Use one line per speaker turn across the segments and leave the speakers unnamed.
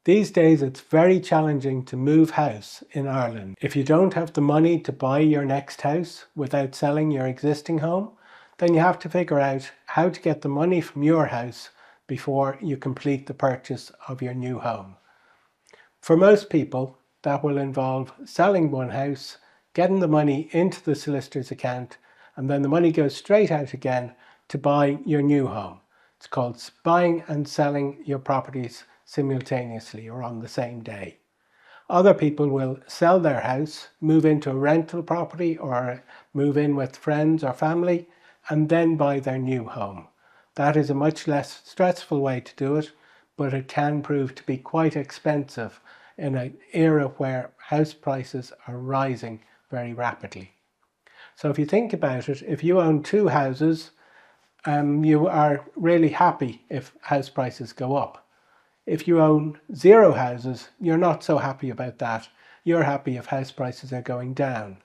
These days it's very challenging to move house in Ireland. If you don't have the money to buy your next house without selling your existing home, then you have to figure out how to get the money from your house before you complete the purchase of your new home. For most people, that will involve selling one house, getting the money into the solicitor's account, and then the money goes straight out again to buy your new home. It's called buying and selling your properties simultaneously or on the same day. Other people will sell their house, move into a rental property or move in with friends or family, and then buy their new home. That is a much less stressful way to do it, but it can prove to be quite expensive in an era where house prices are rising very rapidly. So if you think about it, if you own two houses, you are really happy if house prices go up. If you own 0 houses, you're not so happy about that. You're happy if house prices are going down.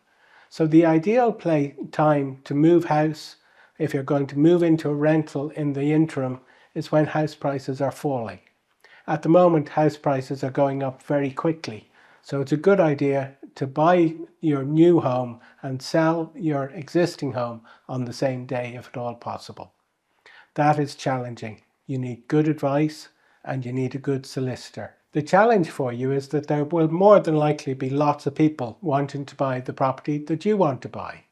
So the ideal time to move house, if you're going to move into a rental in the interim, is when house prices are falling. At the moment, house prices are going up very quickly. So it's a good idea to buy your new home and sell your existing home on the same day if at all possible. That is challenging. You need good advice and you need a good solicitor. The challenge for you is that there will more than likely be lots of people wanting to buy the property that you want to buy.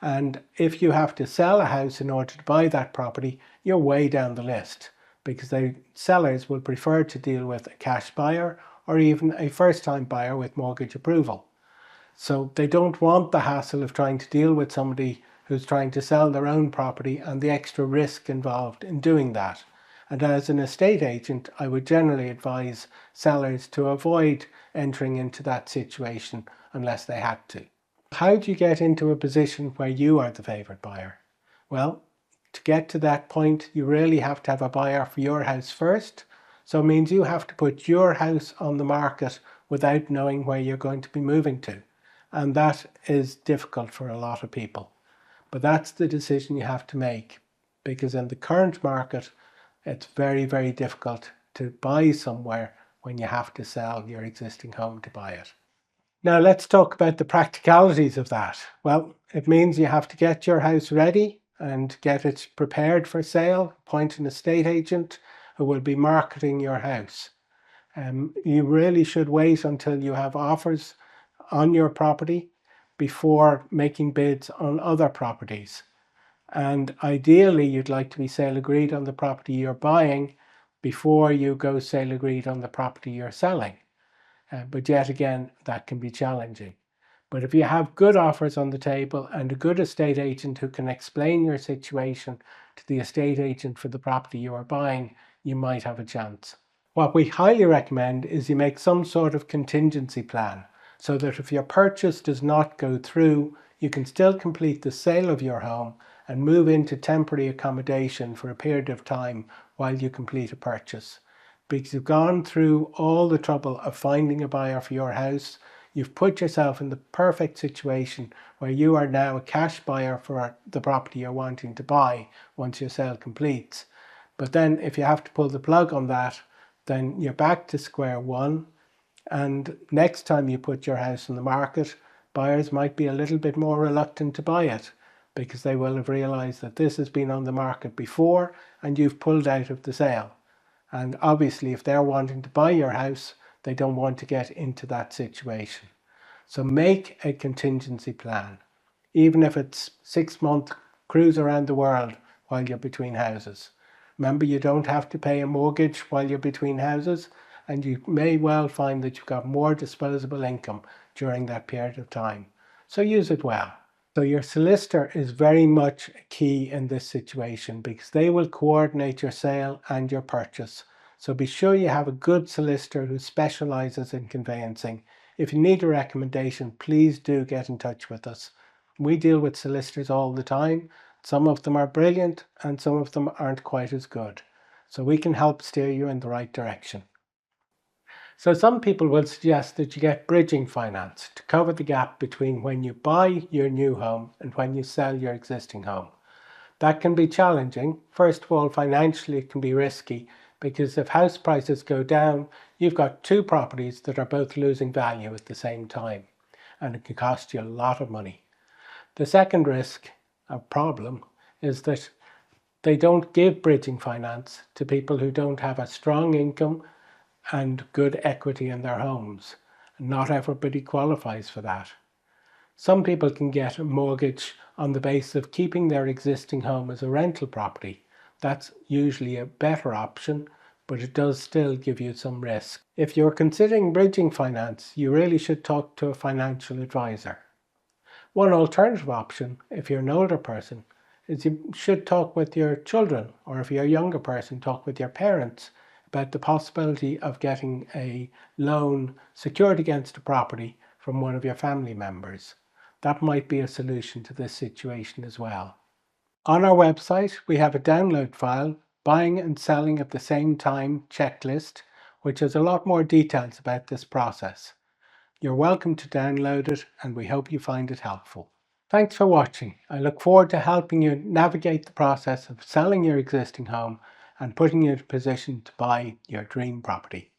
And if you have to sell a house in order to buy that property, you're way down the list because the sellers will prefer to deal with a cash buyer or even a first-time buyer with mortgage approval. So they don't want the hassle of trying to deal with somebody who's trying to sell their own property and the extra risk involved in doing that. And as an estate agent, I would generally advise sellers to avoid entering into that situation unless they had to. How do you get into a position where you are the favoured buyer? Well, to get to that point, you really have to have a buyer for your house first. So it means you have to put your house on the market without knowing where you're going to be moving to. And that is difficult for a lot of people. But that's the decision you have to make, because in the current market, it's very, very difficult to buy somewhere when you have to sell your existing home to buy it. Now let's talk about the practicalities of that. Well, it means you have to get your house ready and get it prepared for sale, appoint an estate agent who will be marketing your house. You really should wait until you have offers on your property before making bids on other properties. And ideally, you'd like to be sale agreed on the property you're buying before you go sale agreed on the property you're selling. But yet again, that can be challenging. But if you have good offers on the table and a good estate agent who can explain your situation to the estate agent for the property you are buying, you might have a chance. What we highly recommend is you make some sort of contingency plan so that if your purchase does not go through, you can still complete the sale of your home and move into temporary accommodation for a period of time while you complete a purchase. Because you've gone through all the trouble of finding a buyer for your house, you've put yourself in the perfect situation where you are now a cash buyer for the property you're wanting to buy once your sale completes. But then if you have to pull the plug on that, then you're back to square one. And next time you put your house on the market, buyers might be a little bit more reluctant to buy it because they will have realized that this has been on the market before and you've pulled out of the sale. And obviously, if they're wanting to buy your house, they don't want to get into that situation. So make a contingency plan, even if it's 6-month cruise around the world while you're between houses. Remember, you don't have to pay a mortgage while you're between houses, and you may well find that you've got more disposable income during that period of time. So use it well. So your solicitor is very much key in this situation because they will coordinate your sale and your purchase. So be sure you have a good solicitor who specializes in conveyancing. If you need a recommendation, please do get in touch with us. We deal with solicitors all the time. Some of them are brilliant and some of them aren't quite as good. So we can help steer you in the right direction. So some people will suggest that you get bridging finance to cover the gap between when you buy your new home and when you sell your existing home. That can be challenging. First of all, financially it can be risky because if house prices go down, you've got two properties that are both losing value at the same time, and it can cost you a lot of money. The second risk, a problem, is that they don't give bridging finance to people who don't have a strong income and good equity in their homes. Not everybody qualifies for that. Some people can get a mortgage on the basis of keeping their existing home as a rental property. That's usually a better option, but it does still give you some risk. If you're considering bridging finance, you really should talk to a financial advisor. One alternative option, if you're an older person, is you should talk with your children, or if you're a younger person, talk with your parents about the possibility of getting a loan secured against a property from one of your family members. That might be a solution to this situation as well. On our website, we have a download file, Buying and Selling at the Same Time checklist, which has a lot more details about this process. You're welcome to download it, and we hope you find it helpful. Thanks for watching. I look forward to helping you navigate the process of selling your existing home and putting you in a position to buy your dream property.